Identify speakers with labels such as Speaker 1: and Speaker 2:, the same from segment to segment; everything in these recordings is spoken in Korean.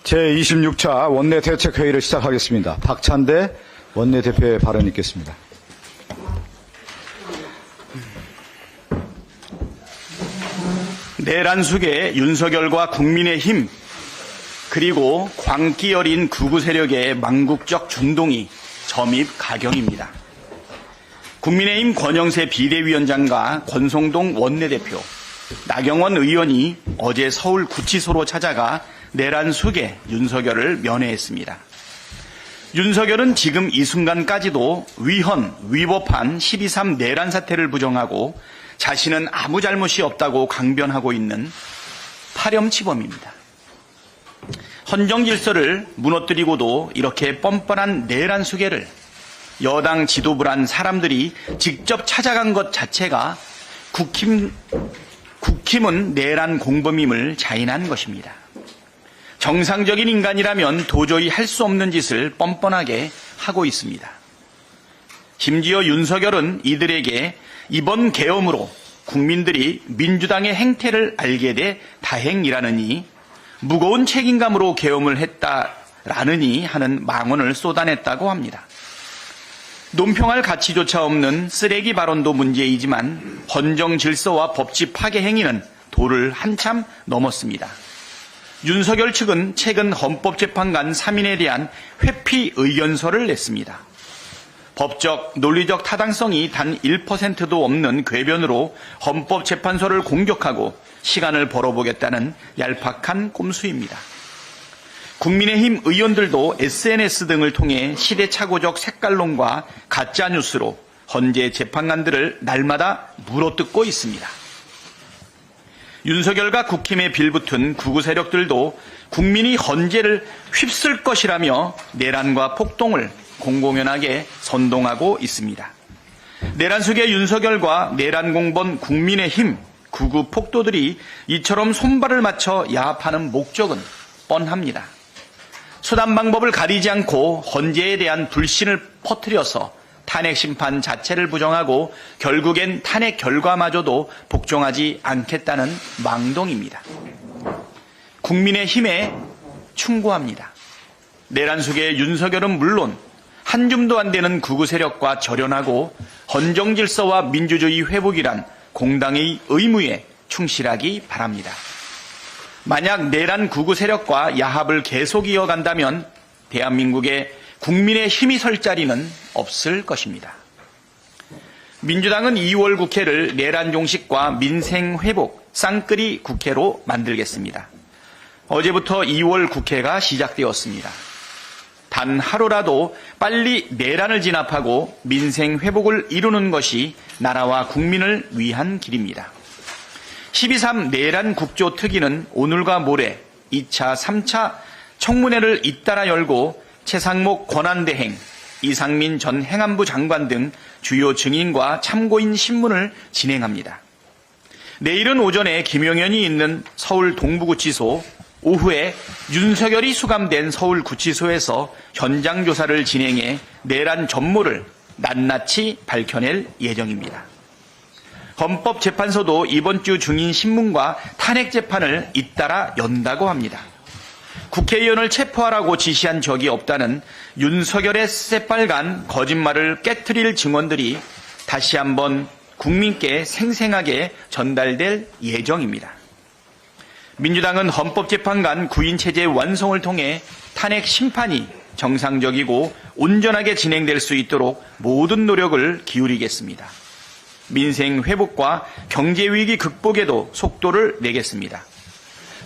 Speaker 1: 제26차 원내대책회의를 시작하겠습니다. 박찬대 원내대표의 발언이 있겠습니다.
Speaker 2: 내란숙의 윤석열과 국민의힘 그리고 광기 어린 극우 세력의 망국적 준동이 점입 가경입니다. 국민의힘 권영세 비대위원장과 권성동 원내대표, 나경원 의원이 어제 서울 구치소로 찾아가 내란숙의 윤석열을 면회했습니다. 윤석열은 지금 이 순간까지도 위법한 12.3 내란 사태를 부정하고 자신은 아무 잘못이 없다고 강변하고 있는 파렴치범입니다. 헌정 질서를 무너뜨리고도 이렇게 뻔뻔한 내란 수계를 여당 지도부란 사람들이 직접 찾아간 것 자체가 국힘은 내란 공범임을 자인한 것입니다. 정상적인 인간이라면 도저히 할 수 없는 짓을 뻔뻔하게 하고 있습니다. 심지어 윤석열은 이들에게 이번 계엄으로 국민들이 민주당의 행태를 알게 돼 다행이라느니 무거운 책임감으로 계엄을 했다라느니 하는 망언을 쏟아냈다고 합니다. 논평할 가치조차 없는 쓰레기 발언도 문제이지만 헌정 질서와 법치 파괴 행위는 도를 한참 넘었습니다. 윤석열 측은 최근 헌법재판관 3인에 대한 회피 의견서를 냈습니다. 법적, 논리적 타당성이 단 1%도 없는 궤변으로 헌법재판소를 공격하고 시간을 벌어보겠다는 얄팍한 꼼수입니다. 국민의힘 의원들도 SNS 등을 통해 시대착오적 색깔론과 가짜뉴스로 헌재 재판관들을 날마다 물어뜯고 있습니다. 윤석열과 국힘에 빌붙은 극우 세력들도 국민이 헌재를 휩쓸 것이라며 내란과 폭동을 공공연하게 선동하고 있습니다. 내란 속의 윤석열과 내란 공범 국민의힘 극우 폭도들이 이처럼 손발을 맞춰 야합하는 목적은 뻔합니다. 수단 방법을 가리지 않고 헌재에 대한 불신을 퍼뜨려서 탄핵 심판 자체를 부정하고 결국엔 탄핵 결과마저도 복종하지 않겠다는 망동입니다. 국민의힘에 충고합니다. 내란 속의 윤석열은 물론 한 줌도 안 되는 극우 세력과 절연하고 헌정 질서와 민주주의 회복이란 공당의 의무에 충실하기 바랍니다. 만약 내란 극우 세력과 야합을 계속 이어간다면 대한민국에 국민의 힘이 설 자리는 없을 것입니다. 민주당은 2월 국회를 내란 종식과 민생 회복 쌍끌이 국회로 만들겠습니다. 어제부터 2월 국회가 시작되었습니다. 단 하루라도 빨리 내란을 진압하고 민생 회복을 이루는 것이 나라와 국민을 위한 길입니다. 12.3 내란 국조 특위는 오늘과 모레 2차, 3차 청문회를 잇따라 열고 최상목 권한대행, 이상민 전 행안부 장관 등 주요 증인과 참고인 신문을 진행합니다. 내일은 오전에 김용현이 있는 서울 동부구치소, 오후에 윤석열이 수감된 서울구치소에서 현장 조사를 진행해 내란 전모를 낱낱이 밝혀낼 예정입니다. 헌법재판소도 이번 주 중인 신문과 탄핵 재판을 잇따라 연다고 합니다. 국회의원을 체포하라고 지시한 적이 없다는 윤석열의 새빨간 거짓말을 깨트릴 증언들이 다시 한번 국민께 생생하게 전달될 예정입니다. 민주당은 헌법재판관 구인체제 완성을 통해 탄핵 심판이 정상적이고 온전하게 진행될 수 있도록 모든 노력을 기울이겠습니다. 민생 회복과 경제위기 극복에도 속도를 내겠습니다.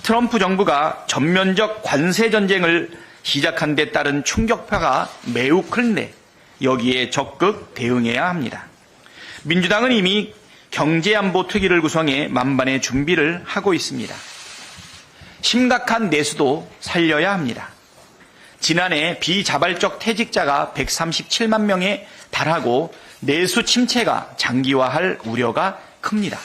Speaker 2: 트럼프 정부가 전면적 관세 전쟁을 시작한 데 따른 충격파가 매우 큰데 여기에 적극 대응해야 합니다. 민주당은 이미 경제안보 특위를 구성해 만반의 준비를 하고 있습니다. 심각한 내수도 살려야 합니다. 지난해 비자발적 퇴직자가 137만 명에 달하고 내수 침체가 장기화할 우려가 큽니다.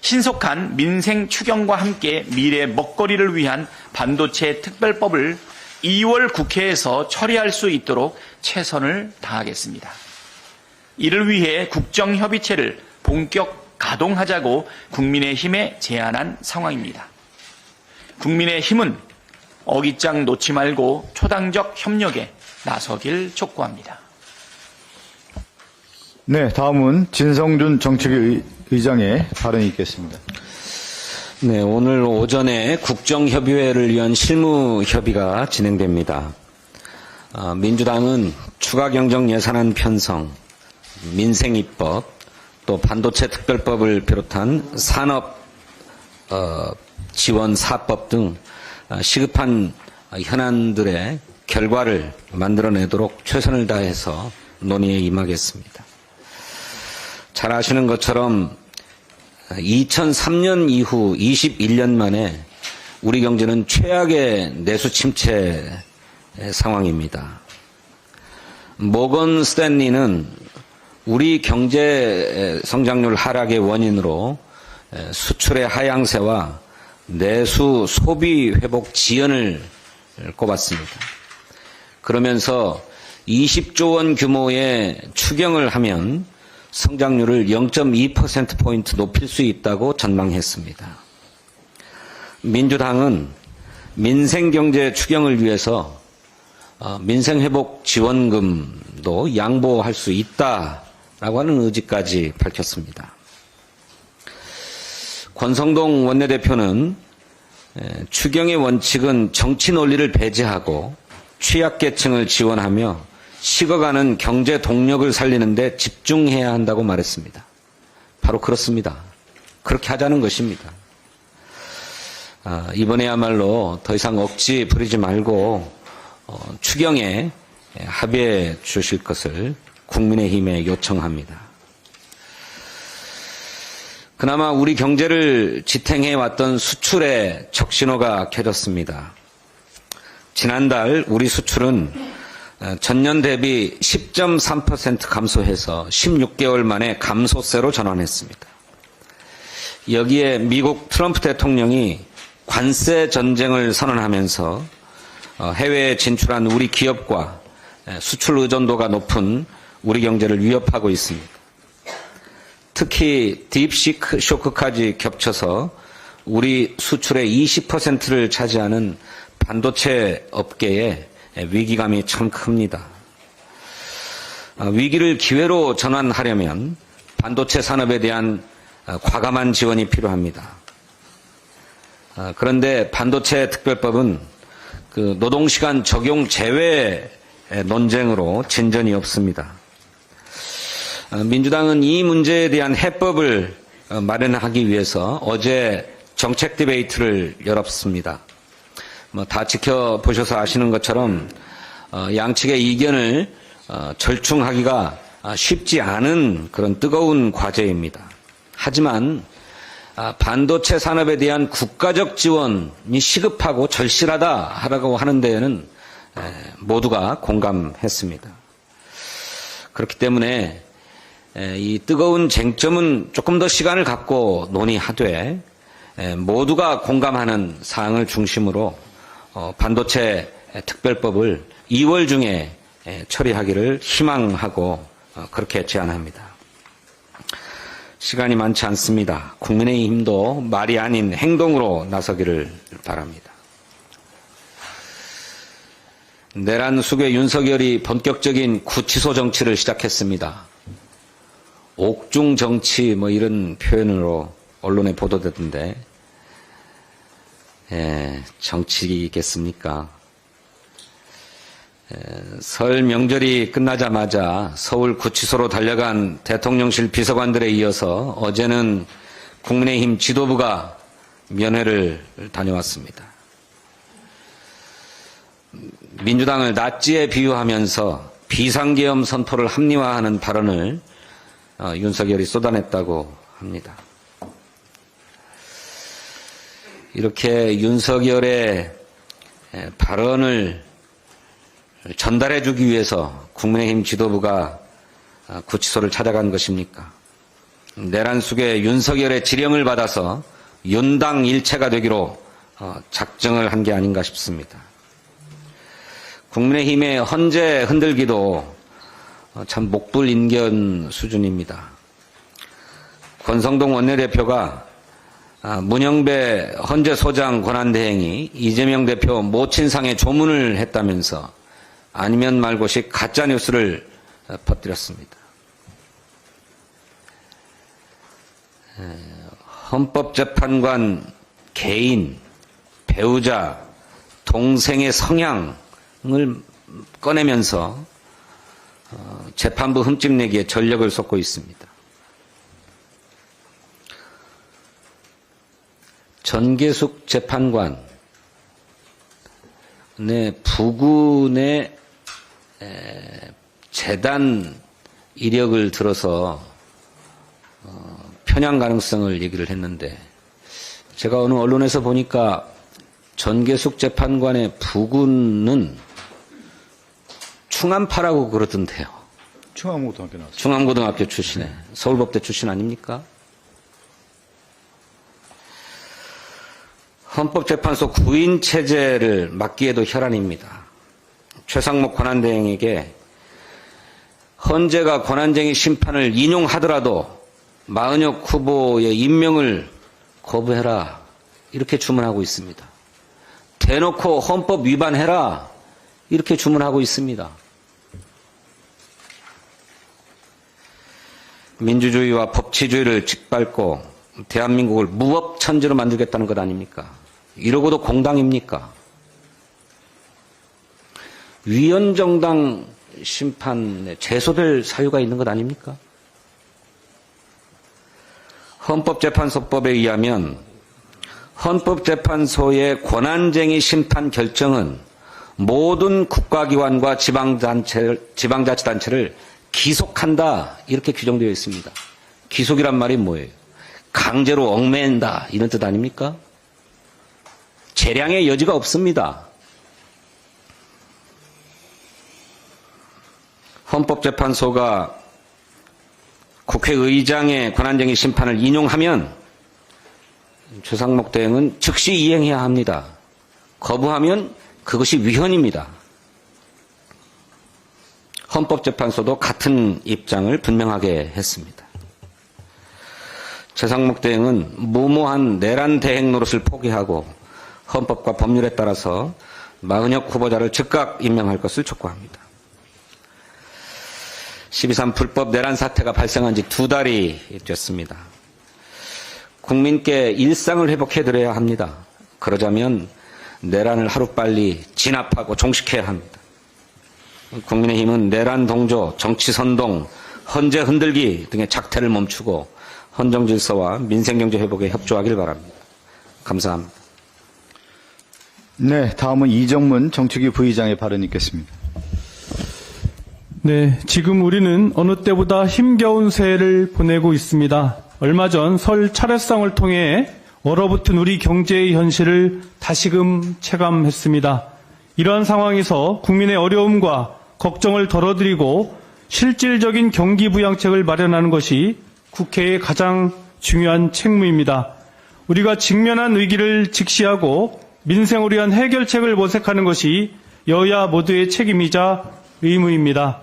Speaker 2: 신속한 민생 추경과 함께 미래 먹거리를 위한 반도체 특별법을 2월 국회에서 처리할 수 있도록 최선을 다하겠습니다. 이를 위해 국정협의체를 본격 가동하자고 국민의힘에 제안한 상황입니다. 국민의힘은 어깃장 놓지 말고 초당적 협력에 나서길 촉구합니다.
Speaker 1: 네, 다음은 진성준 정책위 의장의 발언이 있겠습니다.
Speaker 3: 네, 오늘 오전에 국정협의회를 위한 실무협의가 진행됩니다. 민주당은 추가 경정 예산안 편성, 민생입법, 또 반도체 특별법을 비롯한 산업 지원 4법 등 시급한 현안들의 결과를 만들어내도록 최선을 다해서 논의에 임하겠습니다. 잘 아시는 것처럼 2003년 이후 21년 만에 우리 경제는 최악의 내수 침체 상황입니다. 모건 스탠리는 우리 경제 성장률 하락의 원인으로 수출의 하향세와 내수 소비 회복 지연을 꼽았습니다. 그러면서 20조 원 규모의 추경을 하면 성장률을 0.2%포인트 높일 수 있다고 전망했습니다. 민주당은 민생경제 추경을 위해서 민생회복 지원금도 양보할 수 있다라고 하는 의지까지 밝혔습니다. 권성동 원내대표는 추경의 원칙은 정치 논리를 배제하고 취약계층을 지원하며 식어가는 경제 동력을 살리는 데 집중해야 한다고 말했습니다. 바로 그렇습니다. 그렇게 하자는 것입니다. 이번에야말로 더 이상 억지 부리지 말고 추경에 합의해 주실 것을 국민의힘에 요청합니다. 그나마 우리 경제를 지탱해 왔던 수출의 적신호가 켜졌습니다. 지난달 우리 수출은 전년 대비 10.3% 감소해서 16개월 만에 감소세로 전환했습니다. 여기에 미국 트럼프 대통령이 관세 전쟁을 선언하면서 해외에 진출한 우리 기업과 수출 의존도가 높은 우리 경제를 위협하고 있습니다. 특히 딥시크 쇼크까지 겹쳐서 우리 수출의 20%를 차지하는 반도체 업계에 위기감이 참 큽니다. 위기를 기회로 전환하려면 반도체 산업에 대한 과감한 지원이 필요합니다. 그런데 반도체 특별법은 그 노동시간 적용 제외 논쟁으로 진전이 없습니다. 민주당은 이 문제에 대한 해법을 마련하기 위해서 어제 정책 디베이트를 열었습니다. 다 지켜보셔서 아시는 것처럼 양측의 이견을 절충하기가 쉽지 않은 그런 뜨거운 과제입니다. 하지만 반도체 산업에 대한 국가적 지원이 시급하고 절실하다라고 하는 데에는 모두가 공감했습니다. 그렇기 때문에 이 뜨거운 쟁점은 조금 더 시간을 갖고 논의하되 모두가 공감하는 사항을 중심으로 반도체 특별법을 2월 중에 처리하기를 희망하고 그렇게 제안합니다. 시간이 많지 않습니다. 국민의힘도 말이 아닌 행동으로 나서기를 바랍니다. 내란 수괴 윤석열이 본격적인 구치소 정치를 시작했습니다. 옥중 정치 뭐 이런 표현으로 언론에 보도되던데 정치겠습니까? 설 명절이 끝나자마자 서울 구치소로 달려간 대통령실 비서관들에 이어서 어제는 국민의힘 지도부가 면회를 다녀왔습니다. 민주당을 나치에 비유하면서 비상계엄 선포를 합리화하는 발언을 윤석열이 쏟아냈다고 합니다. 이렇게 윤석열의 발언을 전달해 주기 위해서 국민의힘 지도부가 구치소를 찾아간 것입니까? 내란 속에 윤석열의 지령을 받아서 윤당 일체가 되기로 작정을 한 게 아닌가 싶습니다. 국민의힘의 헌재 흔들기도 참 목불인견 수준입니다. 권성동 원내대표가 문영배 헌재소장 권한대행이 이재명 대표 모친상에 조문을 했다면서 아니면 말고식 가짜뉴스를 퍼뜨렸습니다. 헌법재판관 개인, 배우자, 동생의 성향을 꺼내면서 재판부 흠집내기에 전력을 쏟고 있습니다. 전계숙 재판관의 부군의 재단 이력을 들어서 편향 가능성을 얘기를 했는데, 제가 어느 언론에서 보니까 전계숙 재판관의 부군은 충암파라고 그러던데요.
Speaker 1: 충암고등학교 나왔습니다.
Speaker 3: 충암고등학교 출신에 서울법대 출신 아닙니까? 헌법재판소 구인 체제를 막기에도 혈안입니다. 최상목 권한대행에게 헌재가 권한쟁의 심판을 인용하더라도 마은혁 후보의 임명을 거부해라, 이렇게 주문하고 있습니다. 대놓고 헌법 위반해라, 이렇게 주문하고 있습니다. 민주주의와 법치주의를 짓밟고 대한민국을 무법천지로 만들겠다는 것 아닙니까? 이러고도 공당입니까? 위헌정당 심판에 제소될 사유가 있는 것 아닙니까? 헌법재판소법에 의하면 헌법재판소의 권한쟁의 심판 결정은 모든 국가기관과 지방자치단체를 기속한다, 이렇게 규정되어 있습니다. 기속이란 말이 뭐예요? 강제로 얽매인다, 이런 뜻 아닙니까? 재량의 여지가 없습니다. 헌법재판소가 국회의장의 권한쟁의 심판을 인용하면 최상목 대행은 즉시 이행해야 합니다. 거부하면 그것이 위헌입니다. 헌법재판소도 같은 입장을 분명하게 했습니다. 최상목 대행은 무모한 내란 대행 노릇을 포기하고 헌법과 법률에 따라서 마은혁 후보자를 즉각 임명할 것을 촉구합니다. 12.3 불법 내란 사태가 발생한 지 2달이 됐습니다. 국민께 일상을 회복해드려야 합니다. 그러자면 내란을 하루빨리 진압하고 종식해야 합니다. 국민의힘은 내란 동조, 정치 선동, 헌재 흔들기 등의 작태를 멈추고 헌정 질서와 민생경제 회복에 협조하길 바랍니다. 감사합니다.
Speaker 1: 네, 다음은 이정문 정치기 부의장의 발언이 있겠습니다.
Speaker 4: 네, 지금 우리는 어느 때보다 힘겨운 새해를 보내고 있습니다. 얼마 전 설 차례상을 통해 얼어붙은 우리 경제의 현실을 다시금 체감했습니다. 이러한 상황에서 국민의 어려움과 걱정을 덜어드리고 실질적인 경기 부양책을 마련하는 것이 국회의 가장 중요한 책무입니다. 우리가 직면한 위기를 직시하고 민생을 위한 해결책을 모색하는 것이 여야 모두의 책임이자 의무입니다.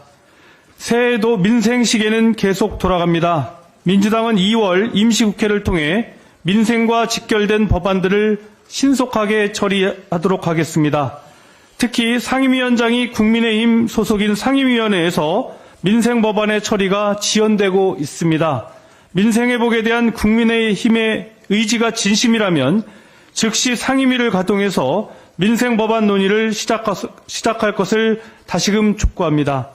Speaker 4: 새해에도 민생 시계는 계속 돌아갑니다. 민주당은 2월 임시국회를 통해 민생과 직결된 법안들을 신속하게 처리하도록 하겠습니다. 특히 상임위원장이 국민의힘 소속인 상임위원회에서 민생 법안의 처리가 지연되고 있습니다. 민생 회복에 대한 국민의힘의 의지가 진심이라면 즉시 상임위를 가동해서 민생 법안 논의를 시작할 것을 다시금 촉구합니다.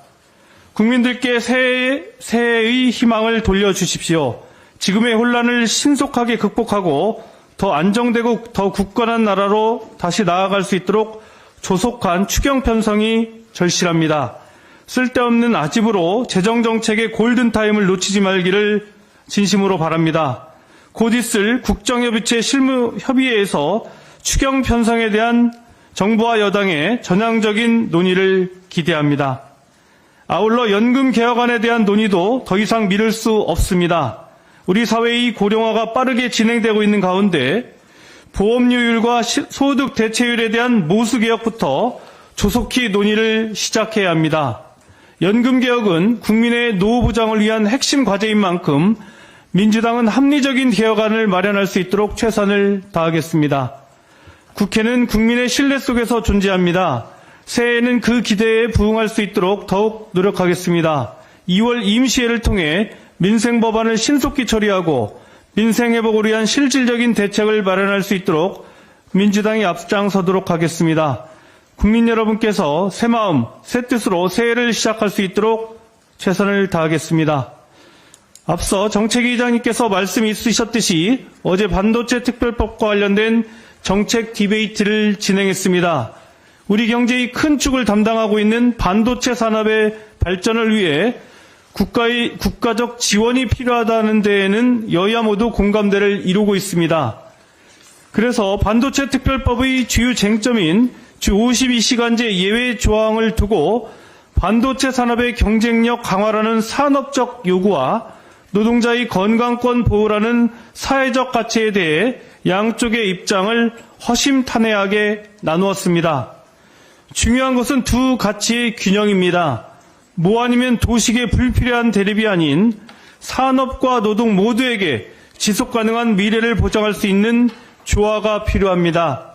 Speaker 4: 국민들께 새해의 희망을 돌려주십시오. 지금의 혼란을 신속하게 극복하고 더 안정되고 더 굳건한 나라로 다시 나아갈 수 있도록 조속한 추경 편성이 절실합니다. 쓸데없는 아집으로 재정정책의 골든타임을 놓치지 말기를 진심으로 바랍니다. 곧 있을 국정협의체 실무협의회에서 추경 편성에 대한 정부와 여당의 전향적인 논의를 기대합니다. 아울러 연금 개혁안에 대한 논의도 더 이상 미룰 수 없습니다. 우리 사회의 고령화가 빠르게 진행되고 있는 가운데 보험료율과 소득 대체율에 대한 모수 개혁부터 조속히 논의를 시작해야 합니다. 연금 개혁은 국민의 노후 보장을 위한 핵심 과제인 만큼 민주당은 합리적인 개혁안을 마련할 수 있도록 최선을 다하겠습니다. 국회는 국민의 신뢰 속에서 존재합니다. 새해에는 그 기대에 부응할 수 있도록 더욱 노력하겠습니다. 2월 임시회를 통해 민생 법안을 신속히 처리하고 민생 회복을 위한 실질적인 대책을 마련할 수 있도록 민주당이 앞장서도록 하겠습니다. 국민 여러분께서 새마음, 새뜻으로 새해를 시작할 수 있도록 최선을 다하겠습니다. 앞서 정책위 의장님께서 말씀이 있으셨듯이 어제 반도체 특별법과 관련된 정책 디베이트를 진행했습니다. 우리 경제의 큰 축을 담당하고 있는 반도체 산업의 발전을 위해 국가적 지원이 필요하다는 데에는 여야 모두 공감대를 이루고 있습니다. 그래서 반도체 특별법의 주요 쟁점인 주 52시간제 예외 조항을 두고 반도체 산업의 경쟁력 강화라는 산업적 요구와 노동자의 건강권 보호라는 사회적 가치에 대해 양쪽의 입장을 허심탄회하게 나누었습니다. 중요한 것은 두 가치의 균형입니다. 뭐 아니면 도식의 불필요한 대립이 아닌 산업과 노동 모두에게 지속 가능한 미래를 보장할 수 있는 조화가 필요합니다.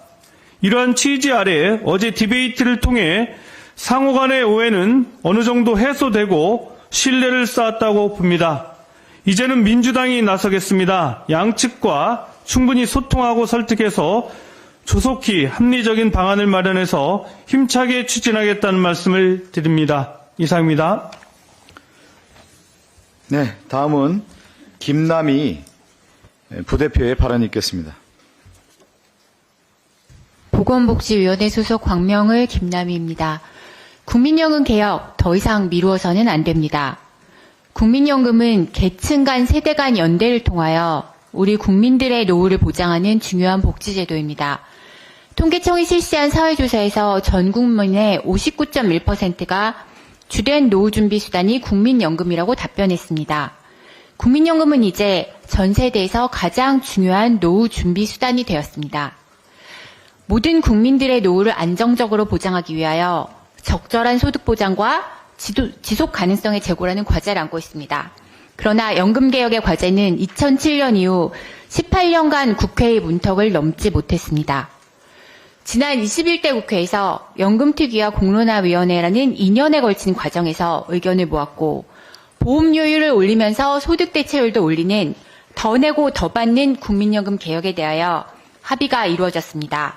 Speaker 4: 이러한 취지 아래 어제 디베이트를 통해 상호 간의 오해는 어느 정도 해소되고 신뢰를 쌓았다고 봅니다. 이제는 민주당이 나서겠습니다. 양측과 충분히 소통하고 설득해서 조속히 합리적인 방안을 마련해서 힘차게 추진하겠다는 말씀을 드립니다. 이상입니다.
Speaker 1: 네, 다음은 김남희 부대표의 발언이 있겠습니다.
Speaker 5: 보건복지위원회 소속 광명을 김남희입니다. 국민연금 개혁 더 이상 미루어서는 안 됩니다. 국민연금은 계층 간 세대 간 연대를 통하여 우리 국민들의 노후를 보장하는 중요한 복지제도입니다. 통계청이 실시한 사회조사에서 전 국민의 59.1%가 주된 노후준비 수단이 국민연금이라고 답변했습니다. 국민연금은 이제 전 세대에서 가장 중요한 노후준비 수단이 되었습니다. 모든 국민들의 노후를 안정적으로 보장하기 위하여 적절한 소득 보장과 지속 가능성의 제고라는 과제를 안고 있습니다. 그러나 연금개혁의 과제는 2007년 이후 18년간 국회의 문턱을 넘지 못했습니다. 지난 21대 국회에서 연금특위와 공론화위원회라는 2년에 걸친 과정에서 의견을 모았고 보험료율을 올리면서 소득 대체율도 올리는 더 내고 더 받는 국민연금 개혁에 대하여 합의가 이루어졌습니다.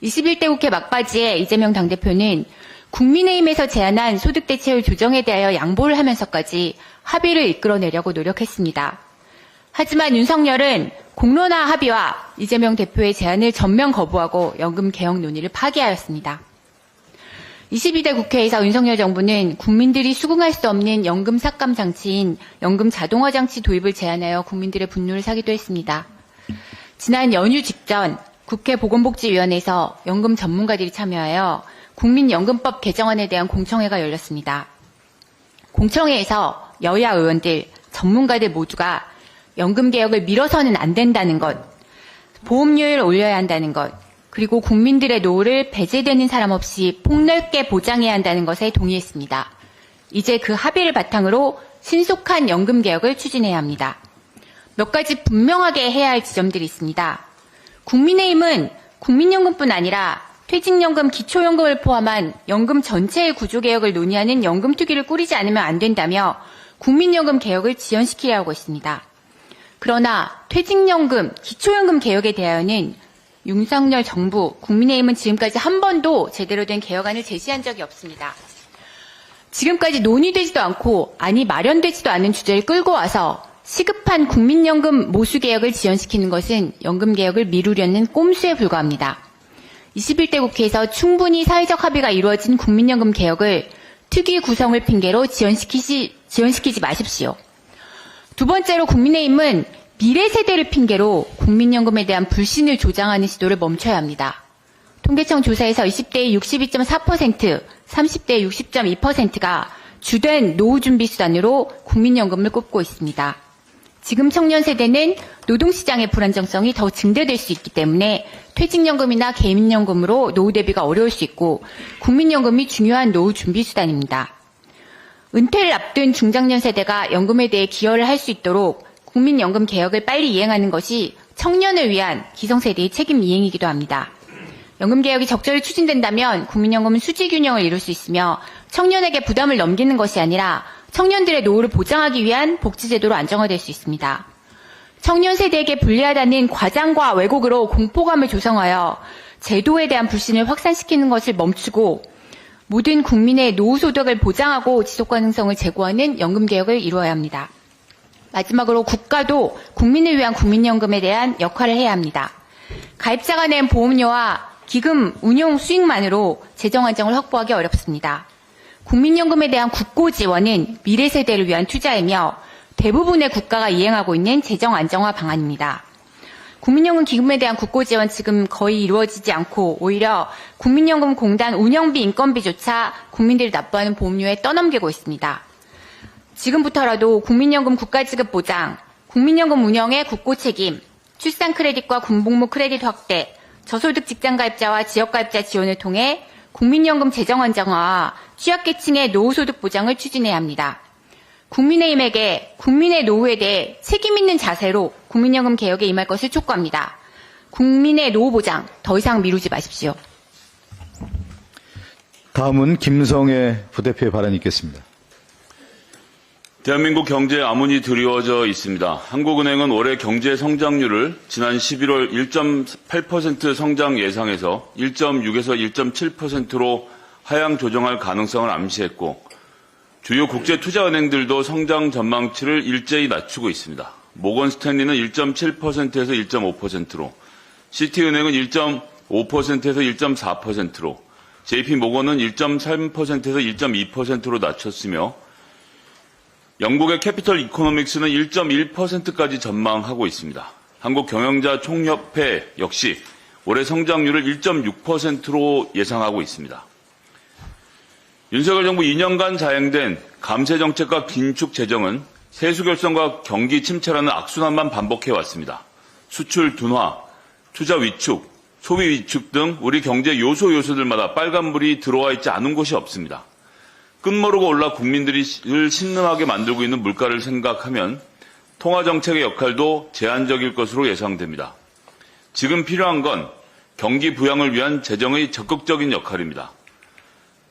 Speaker 5: 21대 국회 막바지에 이재명 당대표는 국민의힘에서 제안한 소득 대체율 조정에 대하여 양보를 하면서까지 합의를 이끌어내려고 노력했습니다. 하지만 윤석열은 공론화 합의와 이재명 대표의 제안을 전면 거부하고 연금 개혁 논의를 파기하였습니다. 22대 국회에서 윤석열 정부는 국민들이 수긍할 수 없는 연금 삭감 장치인 연금 자동화 장치 도입을 제안하여 국민들의 분노를 사기도 했습니다. 지난 연휴 직전 국회 보건복지위원회에서 연금 전문가들이 참여하여 국민연금법 개정안에 대한 공청회가 열렸습니다. 공청회에서 여야 의원들, 전문가들 모두가 연금 개혁을 미뤄서는 안 된다는 것, 보험료를 올려야 한다는 것, 그리고 국민들의 노후를 배제되는 사람 없이 폭넓게 보장해야 한다는 것에 동의했습니다. 이제 그 합의를 바탕으로 신속한 연금 개혁을 추진해야 합니다. 몇 가지 분명하게 해야 할 지점들이 있습니다. 국민의힘은 국민연금뿐 아니라 퇴직연금, 기초연금을 포함한 연금 전체의 구조개혁을 논의하는 연금특위를 꾸리지 않으면 안 된다며 국민연금 개혁을 지연시키려고 했습니다. 그러나 퇴직연금, 기초연금 개혁에 대하여는 윤석열 정부, 국민의힘은 지금까지 한 번도 제대로 된 개혁안을 제시한 적이 없습니다. 지금까지 논의되지도 않고 아니 마련되지도 않은 주제를 끌고 와서 시급한 국민연금 모수개혁을 지연시키는 것은 연금개혁을 미루려는 꼼수에 불과합니다. 21대 국회에서 충분히 사회적 합의가 이루어진 국민연금 개혁을 특위 구성을 핑계로 지연시키지 마십시오. 두 번째로 국민의힘은 미래 세대를 핑계로 국민연금에 대한 불신을 조장하는 시도를 멈춰야 합니다. 통계청 조사에서 20대의 62.4%, 30대의 60.2%가 주된 노후준비 수단으로 국민연금을 꼽고 있습니다. 지금 청년 세대는 노동시장의 불안정성이 더 증대될 수 있기 때문에 퇴직연금이나 개인연금으로 노후 대비가 어려울 수 있고 국민연금이 중요한 노후 준비 수단입니다. 은퇴를 앞둔 중장년 세대가 연금에 대해 기여를 할 수 있도록 국민연금 개혁을 빨리 이행하는 것이 청년을 위한 기성세대의 책임 이행이기도 합니다. 연금개혁이 적절히 추진된다면 국민연금은 수지균형을 이룰 수 있으며 청년에게 부담을 넘기는 것이 아니라 청년들의 노후를 보장하기 위한 복지제도로 안정화될 수 있습니다. 청년 세대에게 불리하다는 과장과 왜곡으로 공포감을 조성하여 제도에 대한 불신을 확산시키는 것을 멈추고 모든 국민의 노후 소득을 보장하고 지속 가능성을 제고하는 연금개혁을 이루어야 합니다. 마지막으로 국가도 국민을 위한 국민연금에 대한 역할을 해야 합니다. 가입자가 낸 보험료와 기금 운용 수익만으로 재정 안정을 확보하기 어렵습니다. 국민연금에 대한 국고 지원은 미래 세대를 위한 투자이며 대부분의 국가가 이행하고 있는 재정 안정화 방안입니다. 국민연금 기금에 대한 국고 지원 지금 거의 이루어지지 않고 오히려 국민연금공단 운영비 인건비조차 국민들이 납부하는 보험료에 떠넘기고 있습니다. 지금부터라도 국민연금 국가지급 보장, 국민연금 운영의 국고 책임, 출산 크레딧과 군복무 크레딧 확대, 저소득 직장가입자와 지역가입자 지원을 통해 국민연금 재정 안정화와 취약계층의 노후소득 보장을 추진해야 합니다. 국민의힘에게 국민의 노후에 대해 책임 있는 자세로 국민연금 개혁에 임할 것을 촉구합니다. 국민의 노후 보장 더 이상 미루지 마십시오.
Speaker 1: 다음은 김성애 부대표의 발언이 있겠습니다.
Speaker 6: 대한민국 경제에 암운이 드리워져 있습니다. 한국은행은 올해 경제 성장률을 지난 11월 1.8% 성장 예상에서 1.6에서 1.7%로 하향 조정할 가능성을 암시했고 주요 국제투자은행들도 성장 전망치를 일제히 낮추고 있습니다. 모건 스탠리는 1.7%에서 1.5%로, 시티은행은 1.5%에서 1.4%로, JP모건은 1.3%에서 1.2%로 낮췄으며 영국의 캐피털 이코노믹스는 1.1%까지 전망하고 있습니다. 한국경영자총협회 역시 올해 성장률을 1.6%로 예상하고 있습니다. 윤석열 정부 2년간 자행된 감세 정책과 긴축 재정은 세수 결손과 경기 침체라는 악순환만 반복해왔습니다. 수출 둔화, 투자 위축, 소비 위축 등 우리 경제 요소들마다 빨간불이 들어와 있지 않은 곳이 없습니다. 끝모르고 올라 국민들을 신음하게 만들고 있는 물가를 생각하면 통화정책의 역할도 제한적일 것으로 예상됩니다. 지금 필요한 건 경기 부양을 위한 재정의 적극적인 역할입니다.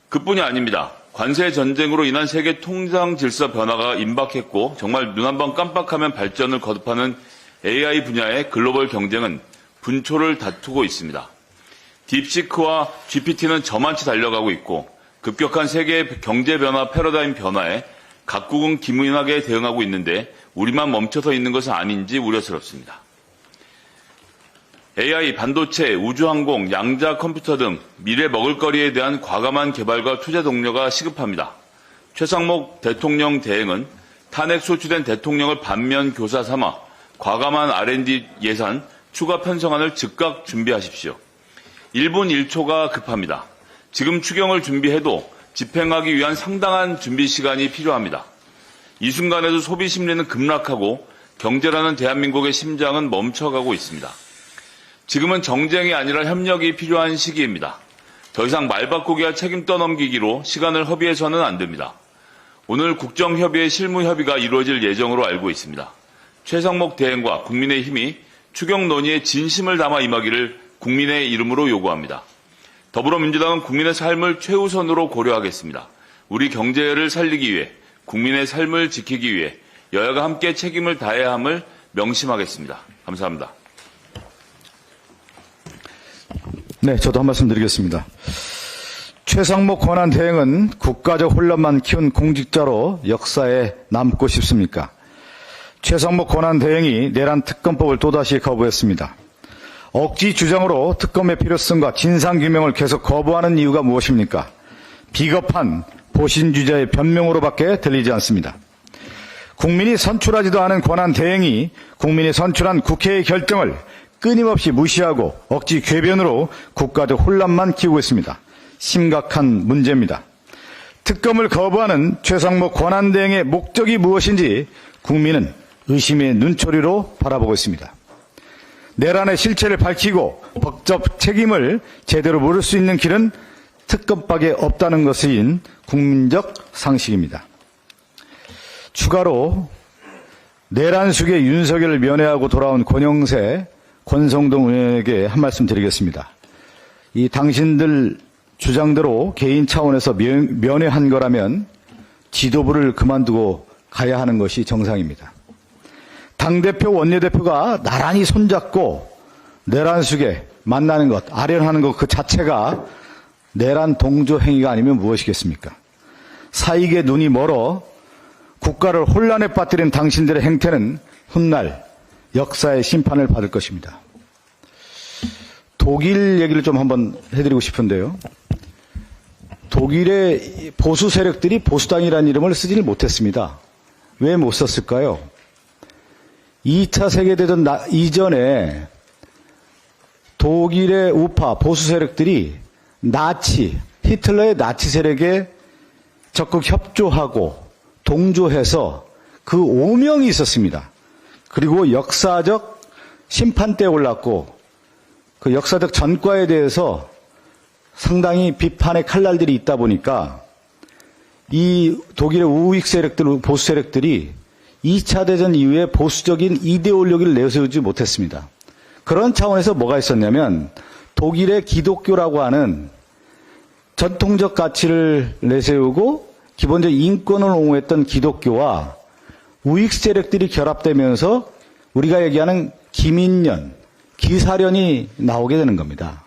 Speaker 6: 그뿐이 아닙니다. 관세 전쟁으로 인한 세계 통상 질서 변화가 임박했고 정말 눈 한 번 깜빡하면 발전을 거듭하는 AI 분야의 글로벌 경쟁은 분초를 다투고 있습니다. 딥시크와 GPT는 저만치 달려가고 있고 급격한 세계 경제 변화 패러다임 변화에 각국은 기민하게 대응하고 있는데 우리만 멈춰서 있는 것은 아닌지 우려스럽습니다. AI, 반도체, 우주항공, 양자 컴퓨터 등 미래 먹을거리에 대한 과감한 개발과 투자 동료가 시급합니다. 최상목 대통령 대행은 탄핵 소추된 대통령을 반면 교사 삼아 과감한 R&D 예산 추가 편성안을 즉각 준비하십시오. 1분 1초가 급합니다. 지금 추경을 준비해도 집행하기 위한 상당한 준비 시간이 필요합니다. 이 순간에도 소비 심리는 급락하고 경제라는 대한민국의 심장은 멈춰가고 있습니다. 지금은 정쟁이 아니라 협력이 필요한 시기입니다. 더 이상 말바꾸기와 책임 떠넘기기로 시간을 허비해서는 안 됩니다. 오늘 국정협의회 실무협의가 이루어질 예정으로 알고 있습니다. 최상목 대행과 국민의힘이 추경 논의에 진심을 담아 임하기를 국민의 이름으로 요구합니다. 더불어민주당은 국민의 삶을 최우선으로 고려하겠습니다. 우리 경제를 살리기 위해, 국민의 삶을 지키기 위해 여야가 함께 책임을 다해야 함을 명심하겠습니다. 감사합니다.
Speaker 1: 네, 저도 한 말씀 드리겠습니다. 최상목 권한 대행은 국가적 혼란만 키운 공직자로 역사에 남고 싶습니까? 최상목 권한 대행이 내란 특검법을 또다시 거부했습니다. 억지 주장으로 특검의 필요성과 진상규명을 계속 거부하는 이유가 무엇입니까? 비겁한 보신주자의 변명으로밖에 들리지 않습니다. 국민이 선출하지도 않은 권한 대행이 국민이 선출한 국회의 결정을 끊임없이 무시하고 억지 궤변으로 국가적 혼란만 키우고 있습니다. 심각한 문제입니다. 특검을 거부하는 최상목 권한대행의 목적이 무엇인지 국민은 의심의 눈초리로 바라보고 있습니다. 내란의 실체를 밝히고 법적 책임을 제대로 물을 수 있는 길은 특검밖에 없다는 것인 국민적 상식입니다. 추가로 내란 속에 윤석열을 면회하고 돌아온 권영세, 권성동 의원에게 한 말씀 드리겠습니다. 이 당신들 주장대로 개인 차원에서 면회한 거라면 지도부를 그만두고 가야 하는 것이 정상입니다. 당대표, 원내대표가 나란히 손잡고 내란 속에 만나는 것, 아련하는 것 그 자체가 내란 동조 행위가 아니면 무엇이겠습니까? 사익에 눈이 멀어 국가를 혼란에 빠뜨린 당신들의 행태는 훗날 역사의 심판을 받을 것입니다. 독일 얘기를 좀 한번 해드리고 싶은데요. 독일의 보수 세력들이 보수당이라는 이름을 쓰지를 못했습니다. 왜 못 썼을까요? 2차 세계대전 이전에 독일의 우파 보수 세력들이 히틀러의 나치 세력에 적극 협조하고 동조해서 그 오명이 있었습니다. 그리고 역사적 심판대에 올랐고 그 역사적 전과에 대해서 상당히 비판의 칼날들이 있다 보니까 이 독일의 우익 세력들, 보수 세력들이 2차 대전 이후에 보수적인 이데올로기를 내세우지 못했습니다. 그런 차원에서 뭐가 있었냐면 독일의 기독교라고 하는 전통적 가치를 내세우고 기본적 인권을 옹호했던 기독교와 우익 세력들이 결합되면서 우리가 얘기하는 기민련, 기사련이 나오게 되는 겁니다.